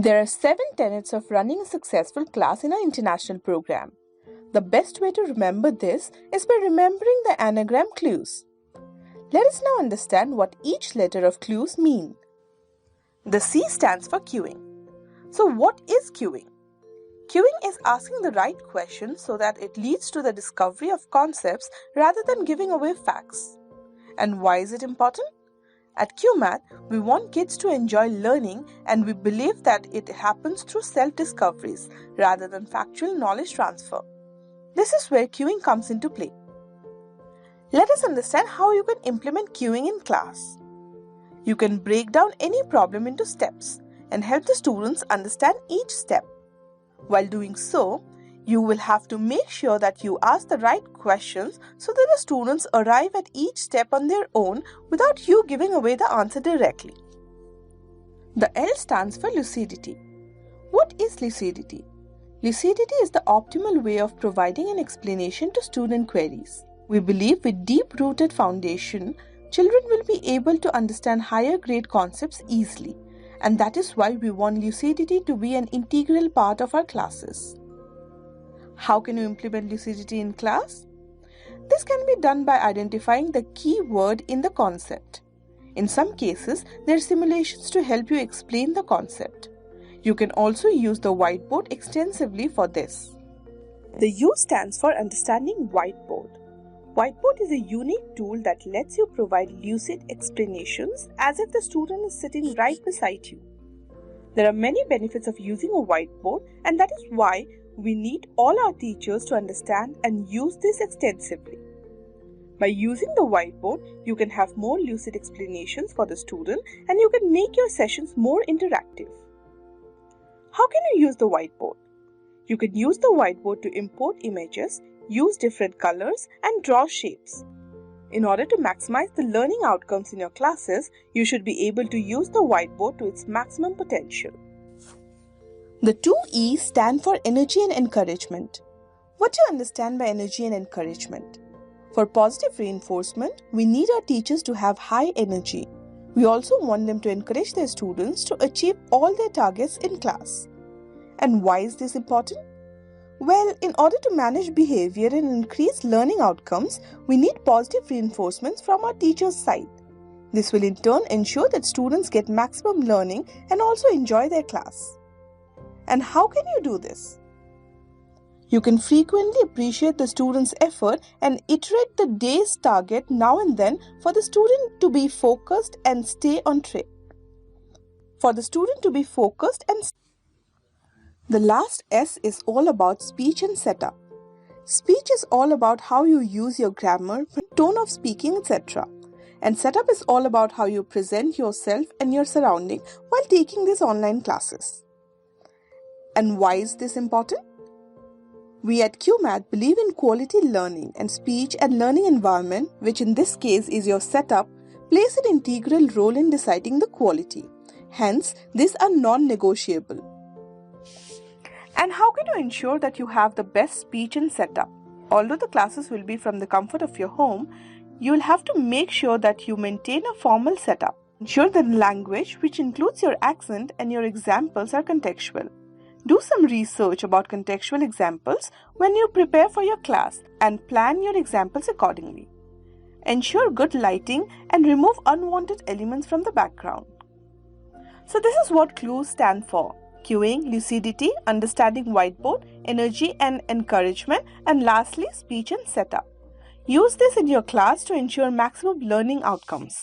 There are 7 tenets of running a successful class in our international program. The best way to remember this is by remembering the anagram clues. Let us now understand what each letter of clues mean. The C stands for queuing. So what is queuing? Queuing is asking the right question so that it leads to the discovery of concepts rather than giving away facts. And why is it important? At QMath, we want kids to enjoy learning, and we believe that it happens through self-discoveries rather than factual knowledge transfer. This is where queuing comes into play. Let us understand how you can implement queuing in class. You can break down any problem into steps and help the students understand each step. While doing so, you will have to make sure that you ask the right questions so that the students arrive at each step on their own without you giving away the answer directly. The L stands for lucidity. What is lucidity? Lucidity is the optimal way of providing an explanation to student queries. We believe with deep-rooted foundation, children will be able to understand higher grade concepts easily, and that is why we want lucidity to be an integral part of our classes. How can you implement lucidity in class? This can be done by identifying the key word in the concept. In some cases, there are simulations to help you explain the concept. You can also use the whiteboard extensively for this. The U stands for understanding whiteboard. Whiteboard is a unique tool that lets you provide lucid explanations as if the student is sitting right beside you. There are many benefits of using a whiteboard, and that is why we need all our teachers to understand and use this extensively. By using the whiteboard, you can have more lucid explanations for the student, and you can make your sessions more interactive. How can you use the whiteboard? You can use the whiteboard to import images, use different colors, and draw shapes. In order to maximize the learning outcomes in your classes, you should be able to use the whiteboard to its maximum potential. The 2 E's stand for energy and encouragement. What do you understand by energy and encouragement? For positive reinforcement, we need our teachers to have high energy. We also want them to encourage their students to achieve all their targets in class. And why is this important? Well, in order to manage behavior and increase learning outcomes, we need positive reinforcements from our teachers' side. This will in turn ensure that students get maximum learning and also enjoy their class. And how can you do this? You can frequently appreciate the student's effort and iterate the day's target now and then for the student to be focused and stay on track. The last S is all about speech and setup. Speech is all about how you use your grammar, tone of speaking, etc. And setup is all about how you present yourself and your surrounding while taking these online classes. And why is this important? We at QMath believe in quality learning, and speech and learning environment, which in this case is your setup, plays an integral role in deciding the quality. Hence, these are non-negotiable. And how can you ensure that you have the best speech and setup? Although the classes will be from the comfort of your home, you will have to make sure that you maintain a formal setup. Ensure that the language, which includes your accent and your examples, are contextual. Do some research about contextual examples when you prepare for your class and plan your examples accordingly. Ensure good lighting and remove unwanted elements from the background. So this is what clues stand for: queuing, lucidity, understanding whiteboard, energy and encouragement, and lastly, speech and setup. Use this in your class to ensure maximum learning outcomes.